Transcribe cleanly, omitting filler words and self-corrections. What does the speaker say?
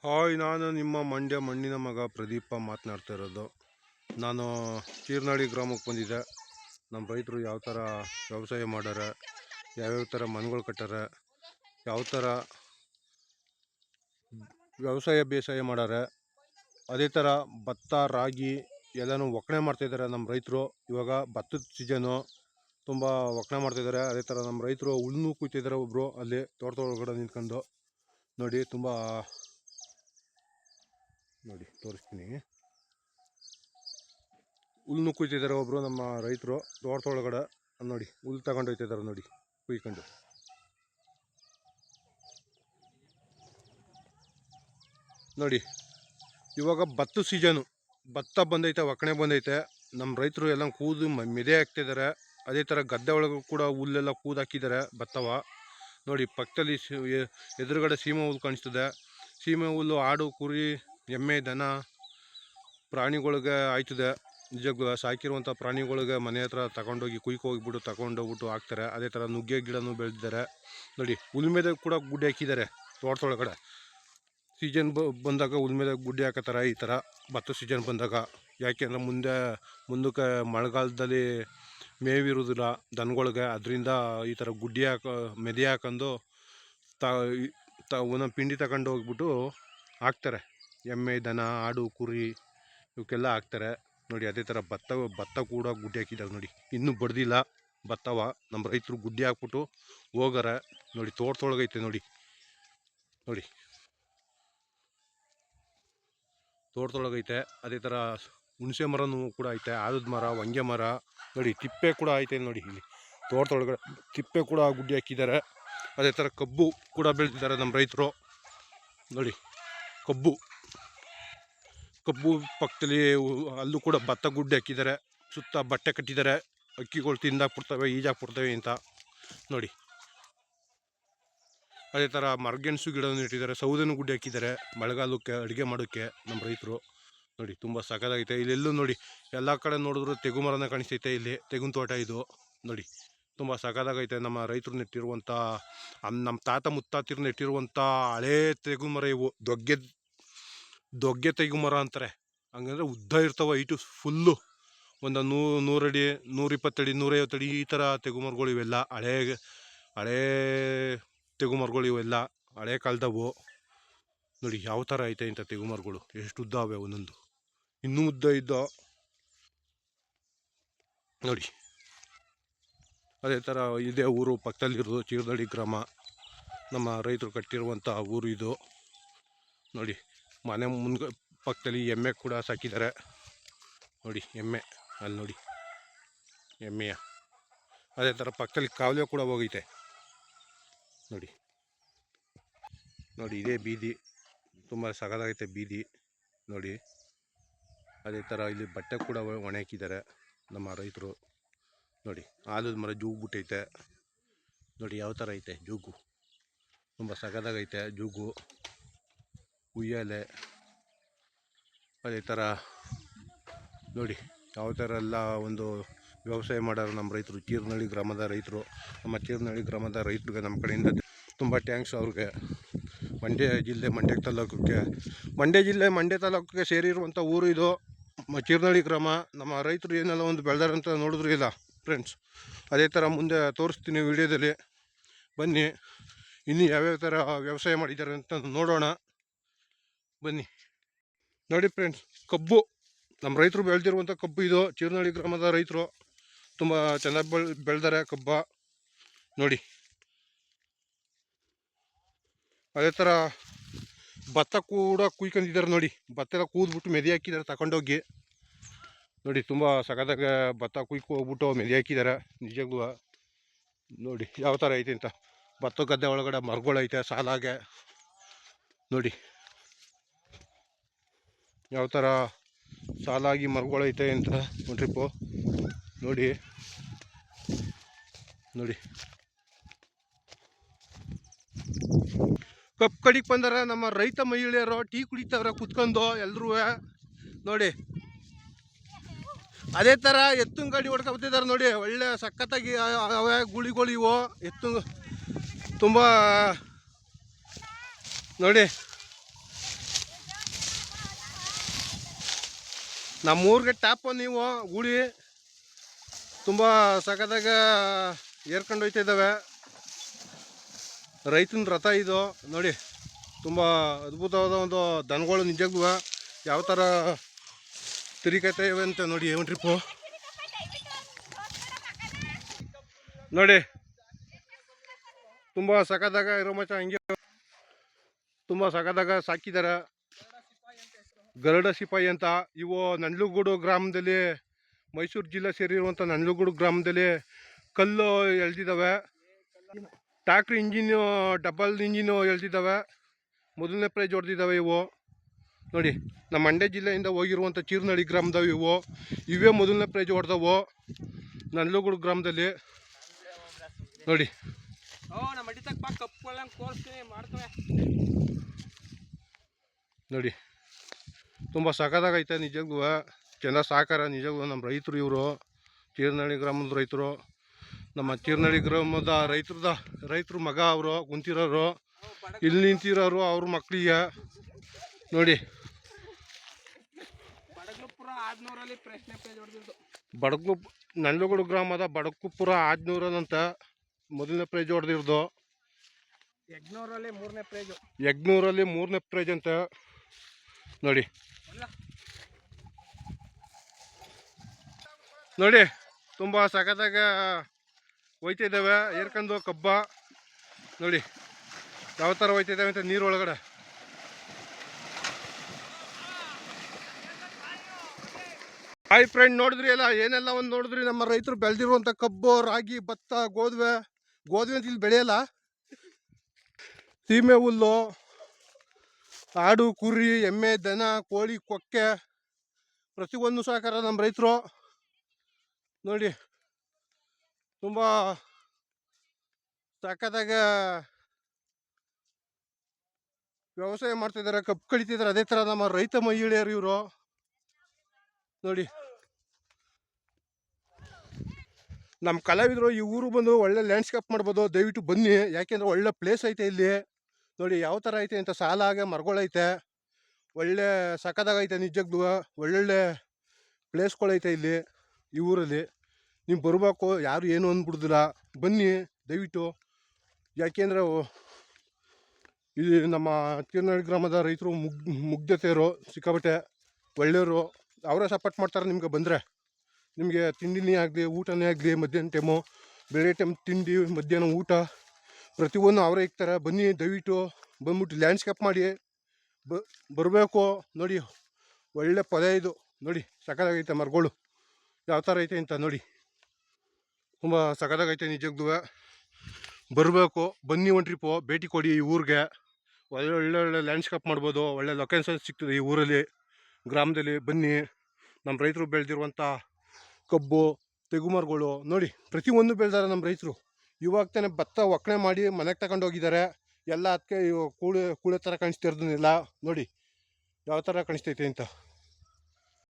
Hi, ನಾನು ನಿಮ್ಮ ಮಂಡ್ಯ ಮಣ್ಣಿನ ಮಗ ಪ್ರದೀಪ ಮಾತನಾಡ್ತಾ ಇರೋದು. ನಾನು ಚೀರ್ನಾಳಿ ಗ್ರಾಮಕ್ಕೆ ಬಂದಿದ್ದೆ. ನಮ್ಮ ರೈತರು ಯಾವ ಥರ ವ್ಯವಸಾಯ ಮಾಡ್ಯಾರೆ, ಯಾವ್ಯಾವ ಥರ ಮನೆಗಳು ಕಟ್ಟಾರೆ, ಯಾವ ಥರ ವ್ಯವಸಾಯ ಬೇಸಾಯ ಮಾಡ್ಯಾರೆ, ಅದೇ ಥರ ಭತ್ತ ರಾಗಿ ಎಲ್ಲನೂ ಒಕ್ಕಣೆ ಮಾಡ್ತಾಯಿದ್ದಾರೆ ನಮ್ಮ ರೈತರು. ಇವಾಗ ಭತ್ತದ ಸೀಸನು, ತುಂಬ ಒಕ್ಕಣೆ ಮಾಡ್ತಾಯಿದ್ದಾರೆ. ಅದೇ ಥರ ನಮ್ಮ ರೈತರು ಹುಲ್ಲನ್ನು ಕುಯ್ತಿದ್ದಾರೆ. ಒಬ್ಬರು ಅಲ್ಲಿ ತೋಟದೊಳಗಡೆ ನಿಂತ್ಕೊಂಡು ನೋಡಿ, ತುಂಬ ನೋಡಿ ತೋರಿಸ್ತೀನಿ. ಹುಲ್ಲನ್ನು ಕುಯ್ತಿದ್ದಾರೆ ಒಬ್ಬರು ನಮ್ಮ ರೈತರು ತೋಟದೊಳಗಡೆ. ನೋಡಿ ಹುಲ್ಲು ತಗೊಂಡು ಹೋಗ್ತಿದ್ದಾರೆ ನೋಡಿ, ಕುಯ್ಕೊಂಡು. ನೋಡಿ ಇವಾಗ ಭತ್ತ ಸೀಸನು, ಭತ್ತ ಬಂದೈತೆ, ಒಕ್ಕಣೆ ಬಂದೈತೆ. ನಮ್ಮ ರೈತರು ಎಲ್ಲ ಕೂದು ಮೆದೆ ಹಾಕ್ತಿದ್ದಾರೆ. ಅದೇ ಥರ ಗದ್ದೆ ಒಳಗೂ ಕೂಡ ಹುಲ್ಲೆಲ್ಲ ಕೂದು ಹಾಕಿದ್ದಾರೆ ಭತ್ತವ. ನೋಡಿ ಪಕ್ಕದಲ್ಲಿ ಎದುರುಗಡೆ ಸೀಮೆ ಹುಲ್ಲು ಕಾಣಿಸ್ತದೆ. ಸೀಮೆ ಹುಲ್ಲು ಆಡು, ಕುರಿ, ಎಮ್ಮೆ, ದನ ಪ್ರಾಣಿಗಳಿಗೆ ಆಯ್ತದೆ. ನಿಜಕ್ಕೂ ಸಾಕಿರುವಂಥ ಪ್ರಾಣಿಗಳಿಗೆ ಮನೆ ಹತ್ರ ತಗೊಂಡೋಗಿ ಕುಯ್ಕೋಗಿಬಿಟ್ಟು ತಗೊಂಡೋಗ್ಬಿಟ್ಟು ಹಾಕ್ತಾರೆ. ಅದೇ ಥರ ನುಗ್ಗೆ ಗಿಡನೂ ಬೆಳೆದಿದ್ದಾರೆ. ನೋಡಿ ಉಲ್ಮೆದ ಕೂಡ ಗುಡ್ಡೆ ಹಾಕಿದ್ದಾರೆ ತೋಟದೊಳಗಡೆ. ಸೀಸನ್ ಬಂದಾಗ ಉಲ್ಮೆದ ಗುಡ್ಡೆ ಹಾಕತ್ತಾರೆ ಈ ಥರ ಭತ್ತ ಸೀಸನ್ ಬಂದಾಗ. ಯಾಕೆಂದರೆ ಮುಂದಕ್ಕೆ ಮಳೆಗಾಲದಲ್ಲಿ ಮೇವಿರೋದಿಲ್ಲ ದನಗಳಿಗೆ. ಅದರಿಂದ ಈ ಥರ ಗುಡ್ಡೆ ಮೆದೆ ಹಾಕೊಂಡು ಒಂದೊಂದು ಪಿಂಡಿ ತಗೊಂಡು ಹೋಗ್ಬಿಟ್ಟು ಹಾಕ್ತಾರೆ. ಎಮ್ಮೆ, ದನ, ಆಡು, ಕುರಿ ಇವಕ್ಕೆಲ್ಲ ಹಾಕ್ತಾರೆ. ನೋಡಿ ಅದೇ ಥರ ಭತ್ತ ಕೂಡ ಗುಡ್ಡೆ ಹಾಕಿದ್ದಾರೆ. ನೋಡಿ ಇನ್ನೂ ಬಡ್ದಿಲ್ಲ ಭತ್ತವ. ನಮ್ಮ ರೈತರು ಗುಡ್ಡೆ ಹಾಕ್ಬಿಟ್ಟು ಹೋಗಾರೆ. ನೋಡಿ ತೋಟದೊಳಗೈತೆ ನೋಡಿ, ನೋಡಿ ತೋಟದೊಳಗೈತೆ. ಅದೇ ಥರ ಹುಣಸೆ ಮರನೂ ಕೂಡ ಐತೆ, ಆಲದ ಮರ, ಹೊಂಗೆ ಮರ. ನೋಡಿ ತಿಪ್ಪೆ ಕೂಡ ಐತೆ ನೋಡಿ ಇಲ್ಲಿ ತೋಟದೊಳಗಡೆ. ತಿಪ್ಪೆ ಕೂಡ ಗುಡ್ಡೆ ಹಾಕಿದ್ದಾರೆ. ಅದೇ ಥರ ಕಬ್ಬು ಕೂಡ ಬೆಳೆದಿದ್ದಾರೆ ನಮ್ಮ ರೈತರು. ನೋಡಿ ಕಬ್ಬು ಪಕ್ಕದಲ್ಲಿ ಅಲ್ಲೂ ಕೂಡ ಭತ್ತ ಗುಡ್ಡೆ ಹಾಕಿದ್ದಾರೆ. ಸುತ್ತ ಬಟ್ಟೆ ಕಟ್ಟಿದ್ದಾರೆ. ಅಕ್ಕಿಗಳು ತಿಂದಾಕ್ಬಿಡ್ತವೆ, ಈಜಾಕ್ಬಿಡ್ತವೆ ಅಂತ ನೋಡಿ. ಅದೇ ಥರ ಮರಗೆಣಸು ಗಿಡವನ್ನು ಇಟ್ಟಿದ್ದಾರೆ. ಸೌದೆನೂ ಗುಡ್ಡೆ ಹಾಕಿದ್ದಾರೆ ಮಳೆಗಾಲಕ್ಕೆ ಅಡುಗೆ ಮಾಡೋಕ್ಕೆ ನಮ್ಮ ರೈತರು. ನೋಡಿ ತುಂಬ ಸಖತ್ತಾಗೈತೆ. ಇಲ್ಲೆಲ್ಲೂ ನೋಡಿ ಎಲ್ಲ ಕಡೆ ನೋಡಿದ್ರು ತೆಗು ಮರನ ಕಾಣಿಸ್ತೈತೆ. ಇಲ್ಲಿ ತೆಂಗಿನ ತೋಟ ಇದು ನೋಡಿ, ತುಂಬ ಸಖತ್ತಾಗೈತೆ. ನಮ್ಮ ರೈತರು ನೆಟ್ಟಿರುವಂಥ, ನಮ್ಮ ತಾತ ಮುತ್ತಾತಿರು ನೆಟ್ಟಿರುವಂಥ ಹಳೇ ತೆಗು ಮರ ಇವು. ದೊಗ್ಗೆ ತೆಗು ಮರ ಅಂತಾರೆ. ಹಂಗಂದ್ರೆ ಉದ್ದ ಇರ್ತಾವೆ, ಹೈಟು ಫುಲ್ಲು. ಒಂದು 100 ಅಡಿ, 120 ಅಡಿ, 150 ಅಡಿ ಈ ಥರ ತೆಗು ಮರಗಳು ಇವೆಲ್ಲ. ಹಳೇ ತೆಗು ಮರಗಳು ಇವೆಲ್ಲ, ಹಳೇ ಕಾಲದವು. ನೋಡಿ ಯಾವ ಥರ ಐತೆ ಇಂಥ ತೆಗು ಮರಗಳು, ಎಷ್ಟು ಉದ್ದ ಅವೆ ಒಂದೊಂದು. ಇನ್ನೂ ಉದ್ದ ಇದ್ದ ನೋಡಿ. ಅದೇ ಥರ ಇದೇ ಊರು ಪಕ್ಕದಲ್ಲಿರೋದು ಚೀರ್ನಳ್ಳಿ ಗ್ರಾಮ. ನಮ್ಮ ರೈತರು ಕಟ್ಟಿರುವಂಥ ಊರು ಇದು ನೋಡಿ. ಮನೆ ಪಕ್ಕದಲ್ಲಿ ಎಮ್ಮೆ ಕೂಡ ಸಾಕಿದ್ದಾರೆ ನೋಡಿ. ಎಮ್ಮೆ ಅಲ್ಲಿ ನೋಡಿ, ಎಮ್ಮೆಯ. ಅದೇ ಥರ ಪಕ್ಕದಲ್ಲಿ ಕಾಲುವೆ ಕೂಡ ಹೋಗೈತೆ ನೋಡಿ. ನೋಡಿ ಇದೇ ಬೀದಿ, ತುಂಬ ಸಗದಾಗೈತೆ ಬೀದಿ ನೋಡಿ. ಅದೇ ಥರ ಇಲ್ಲಿ ಬಟ್ಟೆ ಕೂಡ ಒಣ ಹಾಕಿದ್ದಾರೆ ನಮ್ಮ ರೈತರು. ನೋಡಿ ಆಲದ ಮರ ಜೂಗು ಬಿಟ್ಟೈತೆ ನೋಡಿ, ಯಾವ ಥರ ಐತೆ ಜೂಗು, ತುಂಬ ಸಗದಾಗೈತೆ ಜೂಗು. ಉಯ್ಯಾಲೆ ಅದೇ ಥರ ನೋಡಿ, ಯಾವ ಥರ ಎಲ್ಲ ಒಂದು ವ್ಯವಸಾಯ ಮಾಡೋರು ನಮ್ಮ ರೈತರು, ಚೀರ್ನಳ್ಳಿ ಗ್ರಾಮದ ರೈತರು. ನಮ್ಮ ಚೀರ್ನಳ್ಳಿ ಗ್ರಾಮದ ರೈತರಿಗೆ ನಮ್ಮ ಕಡೆಯಿಂದ ತುಂಬ ಟ್ಯಾಂಕ್ಸ್ ಅವ್ರಿಗೆ. ಮಂಡ್ಯ ಜಿಲ್ಲೆ ಮಂಡ್ಯ ತಾಲೂಕಿಗೆ ಸೇರಿರುವಂಥ ಊರು ಇದು ಚೀರ್ನಳ್ಳಿ ಗ್ರಾಮ. ನಮ್ಮ ರೈತರು ಏನೆಲ್ಲ ಒಂದು ಬೆಳೆದಾರಂತ ನೋಡಿದ್ರು ಇಲ್ಲ ಫ್ರೆಂಡ್ಸ್. ಅದೇ ಥರ ಮುಂದೆ ತೋರಿಸ್ತೀನಿ ವಿಡಿಯೋದಲ್ಲಿ, ಬನ್ನಿ. ಇನ್ನು ಯಾವ್ಯಾವ ಥರ ವ್ಯವಸಾಯ ಮಾಡಿದ್ದಾರೆ ಅಂತ ನೋಡೋಣ ಬನ್ನಿ. ನೋಡಿ ಫ್ರೆಂಡ್ಸ್, ಕಬ್ಬು ನಮ್ಮ ರೈತರು ಬೆಳೆದಿರುವಂಥ ಕಬ್ಬು ಇದು. ಚೀರ್ನಳ್ಳಿ ಗ್ರಾಮದ ರೈತರು ತುಂಬ ಚೆನ್ನಾಗಿ ಬೆಳೆದಾರೆ ಕಬ್ಬ ನೋಡಿ. ಅದೇ ಥರ ಭತ್ತ ಕೂಡ ಕುಯ್ಕೊಂಡಿದ್ದಾರೆ ನೋಡಿ. ಭತ್ತ ಎಲ್ಲ ಕೂದ್ಬಿಟ್ಟು ಮೆದೆ ಹಾಕಿದ್ದಾರೆ ತಗೊಂಡೋಗಿ ನೋಡಿ. ತುಂಬ ಸಖತ್ತಾಗ ಭತ್ತ ಹೋಗ್ಬಿಟ್ಟು ಮೆದೆ ಹಾಕಿದ್ದಾರೆ ನಿಜಕ್ಕೂ. ನೋಡಿ ಯಾವ ಥರ ಐತೆ ಅಂತ. ಭತ್ತ ಗದ್ದೆ ಒಳಗಡೆ ಮರಗಳೈತೆ ಸಾಲಾಗೆ ನೋಡಿ, ಯಾವ ಥರ ಸಾಲಾಗಿ ಮರಗಳೈತೆ ಅಂತ ಒಂದು ಟ್ರಿಪ್ಪು ನೋಡಿ. ನೋಡಿ ಕಬ್ಬು ಕಡಿಗೆ ಬಂದಾರ ನಮ್ಮ ರೈತ ಮಹಿಳೆಯರು. ಟೀ ಕುಡಿತವ್ರೆ ಕುತ್ಕೊಂಡು ಎಲ್ಲರೂ ನೋಡಿ. ಅದೇ ಥರ ಎತ್ತಿನ ಗಾಡಿ ಹೊಡ್ಕೊಬತ್ತಿದ್ದಾರೆ ನೋಡಿ. ಒಳ್ಳೆ ಸಖತ್ತಾಗಿ ಅವೇ ಗುಳಿಗಳು ಇವು ಎತ್ತು. ತುಂಬ ನೋಡಿ ನಮ್ಮೂರಿಗೆ ಟಾಪ್ ನೀವು ಗೂಳಿ ತುಂಬ ಸಖತ್ತಾಗ ಏರ್ಕೊಂಡು ಹೋಯ್ತಾ ಇದ್ದಾವೆ. ರೈತನ ರಥ ಇದು ನೋಡಿ, ತುಂಬ ಅದ್ಭುತವಾದ ಒಂದು ದನಗಳು ನಿಜಕ್ಕೂ ಯಾವ ಥರ ತಿರುಗೈತೆ ಇವೆ ಅಂತ ನೋಡಿ. ಒಂದು ಟ್ರಿಪ್ಪು ನೋಡಿ, ತುಂಬ ಸಖತ್ತಾಗ ಇರೋ ಮಚ್ಚ. ಹಂಗೆ ತುಂಬ ಸಖತ್ತಾಗ ಸಾಕಿದ್ದಾರೆ. ಗರುಡ ಸಿಪಾಯಿ ಅಂತ. ಇವು ನಂಜನಗೂಡು ಗ್ರಾಮದಲ್ಲಿ, ಮೈಸೂರು ಜಿಲ್ಲೆ ಸೇರಿರುವಂಥ ನಂಜನಗೂಡು ಗ್ರಾಮದಲ್ಲಿ ಕಲ್ಲು ಎಳ್ದಿದ್ದಾವೆ. ಟ್ಯಾಕ್ಟ್ರಿ ಇಂಜಿನ್ನು, ಡಬಲ್ ಇಂಜಿನ್ನು ಎಳ್ದಿದ್ದಾವೆ. ಮೊದಲನೇ ಪ್ರೈಜ್ ಹೊಡೆದಿದ್ದಾವೆ ಇವು ನೋಡಿ. ನಮ್ಮ ಮಂಡ್ಯ ಜಿಲ್ಲೆಯಿಂದ ಹೋಗಿರುವಂಥ ಚೀರ್ನಳ್ಳಿ ಗ್ರಾಮದವು ಇವು. ಇವೇ ಮೊದಲನೇ ಪ್ರೈಜ್ ಹೊಡೆದವು ನಂಜನಗೂಡು ಗ್ರಾಮದಲ್ಲಿ ನೋಡಿ. ನೋಡಿ, ತುಂಬ ಸಖತ್ತಾಗೈತೆ ನಿಜಕ್ಕೂ. ಚೆನ್ನಾಗಿ ಸಾಕಾರ ನಿಜಕ್ಕೂ. ನಮ್ಮ ರೈತರು ಇವರು, ಚೀರ್ನಳ್ಳಿ ಗ್ರಾಮದ ರೈತರು. ನಮ್ಮ ಚೀರ್ನಳ್ಳಿ ಗ್ರಾಮದ ರೈತರು ಮಗ ಅವರು ಕುಂತಿರೋರು, ಇಲ್ಲಿ ನಿಂತಿರೋರು ಅವ್ರ ಮಕ್ಕಳಿಗೆ ನೋಡಿ. ನಂಜನಗೂಡು ಗ್ರಾಮದ ಬಡಕುಪುರ ಆಜ್ನೂರನಂತ ಮೊದಲನೇ ಪ್ರೈಜ್ ಹೊಡೆದಿರೋದು. ಯಗ್ನೂರಲ್ಲಿ ಮೂರನೇ ಪ್ರೈಜ್ ಅಂತ ನೋಡಿ. ನೋಡಿ, ತುಂಬ ಸಖತ್ತಾಗ ಹೋಯ್ತಾ ಇದ್ದಾವೆ ಏರ್ಕೊಂಡು ಕಬ್ಬ ನೋಡಿ ಯಾವ ಥರ ಹೋಯ್ತಾ ಇದ್ದಾವೆ ಅಂತ ನೀರೊಳಗಡೆ. ಹಾಯ್ ಫ್ರೆಂಡ್, ನೋಡಿದ್ರಿ ಅಲ್ಲ ಏನೆಲ್ಲ ಒಂದು ನೋಡಿದ್ರಿ. ನಮ್ಮ ರೈತರು ಬೆಳೆದಿರುವಂಥ ಕಬ್ಬು, ರಾಗಿ, ಭತ್ತ, ಗೋಧಿ ಅಂತ ಇಲ್ಲಿ ಬೆಳೆಯಲ್ಲ. ಸೀಮೆ ಹುಲ್ಲು, ಆಡು, ಕುರಿ, ಎಮ್ಮೆ, ದನ, ಕೋಳಿ, ಕೊಕ್ಕೆ ಪ್ರತಿಯೊಂದು ಸಹಕಾರ ನಮ್ಮ ರೈತರು ನೋಡಿ. ತುಂಬ ಸಖತ್ತಾಗ ವ್ಯವಸಾಯ ಮಾಡ್ತಿದ್ದಾರೆ, ಕಬ್ಬು ಕಡಿತಿದ್ದಾರೆ. ಅದೇ ಥರ ನಮ್ಮ ರೈತ ಮಹಿಳೆಯರು ಇವರು ನೋಡಿ. ನಮ್ಮ ಕಲಾವಿದರು ಈ ಊರು ಬಂದು ಒಳ್ಳೆ ಲ್ಯಾಂಡ್ಸ್ಕೇಪ್ ಮಾಡ್ಬೋದು. ದಯವಿಟ್ಟು ಬನ್ನಿ, ಯಾಕೆಂದರೆ ಒಳ್ಳೆ ಪ್ಲೇಸ್ ಐತೆ ಇಲ್ಲಿ ನೋಡಿ. ಯಾವ ಥರ ಐತೆ ಅಂತ ಸಾಲಾಗೆ ಮರಗಳೈತೆ, ಒಳ್ಳೆ ಸಖತ್ತಾಗೈತೆ ನಿಜಕ್ಕೂ. ಒಳ್ಳೊಳ್ಳೆ ಪ್ಲೇಸ್ಗಳೈತೆ ಇಲ್ಲಿ ಈ ಊರಲ್ಲಿ. ನೀವು ಬರಬೇಕು, ಯಾರು ಏನು ಅಂದ್ಬಿಡುದಿಲ್ಲ. ಬನ್ನಿ ದಯವಿಟ್ಟು, ಯಾಕೆಂದರೆ ಇಲ್ಲಿ ನಮ್ಮ ಚೀರ್ನಳ್ಳಿ ಗ್ರಾಮದ ರೈತರು ಮುಗ್ಧತೆಯರು, ಸಿಕ್ಕಾಬಟ್ಟೆ ಒಳ್ಳೆಯವರು. ಅವರೇ ಸಪೋರ್ಟ್ ಮಾಡ್ತಾರೆ ನಿಮ್ಗೆ ಬಂದರೆ. ನಿಮಗೆ ತಿಂಡಿನೇ ಆಗಲಿ, ಊಟನೇ ಆಗಲಿ, ಮಧ್ಯಾಹ್ನ ಟೈಮು, ಬೆಳಗ್ಗೆ ಟೈಮ್ ತಿಂಡಿ, ಮಧ್ಯಾಹ್ನ ಊಟ ಪ್ರತಿಯೊಂದು ಅವರೇ ಇರ್ತಾರೆ. ಬನ್ನಿ ದಯವಿಟ್ಟು, ಬಂದ್ಬಿಟ್ಟು ಲ್ಯಾಂಡ್ಸ್ಕೇಪ್ ಮಾಡಿ ಬರಬೇಕು ನೋಡಿ. ಒಳ್ಳೆ ಪದ ಇದು ನೋಡಿ, ಸಖತ್ತಾಗೈತೆ ಮರಗಳು ಯಾವ ಥರ ಐತೆ ಅಂತ ನೋಡಿ. ತುಂಬ ಸಖತ್ತಾಗೈತೆ ನಿಜಕ್ಕೂ. ಬರಬೇಕು, ಬನ್ನಿ, ಒಂದು ಟ್ರಿಪ್ಪು ಭೇಟಿ ಕೊಡಿ ಈ ಊರಿಗೆ. ಒಳ್ಳೆ ಲ್ಯಾಂಡ್ಸ್ಕೇಪ್ ಮಾಡ್ಬೋದು, ಒಳ್ಳೆ ಲೊಕೇಶನ್ ಸಿಗ್ತದೆ ಈ ಊರಲ್ಲಿ, ಗ್ರಾಮದಲ್ಲಿ. ಬನ್ನಿ, ನಮ್ಮ ರೈತರು ಬೆಳೆದಿರುವಂಥ ಕಬ್ಬು, ತೆಗುಮರಗಳು ನೋಡಿ, ಪ್ರತಿಯೊಂದು ಬೆಳೆದಾರೆ ನಮ್ಮ ರೈತರು. ಇವಾಗ ತಾನೇ ಭತ್ತ ಒಕ್ಕಣೆ ಮಾಡಿ ಮನೆಗೆ ತಗೊಂಡು ಹೋಗಿದ್ದಾರೆ. ಎಲ್ಲ ಅದಕ್ಕೆ ಕೂಳೆ ಥರ ಕಾಣಿಸ್ತಿರೋದನ್ನೆಲ್ಲ ನೋಡಿ ಯಾವ ಥರ ಕಾಣಿಸ್ತೈತೆ ಅಂತ.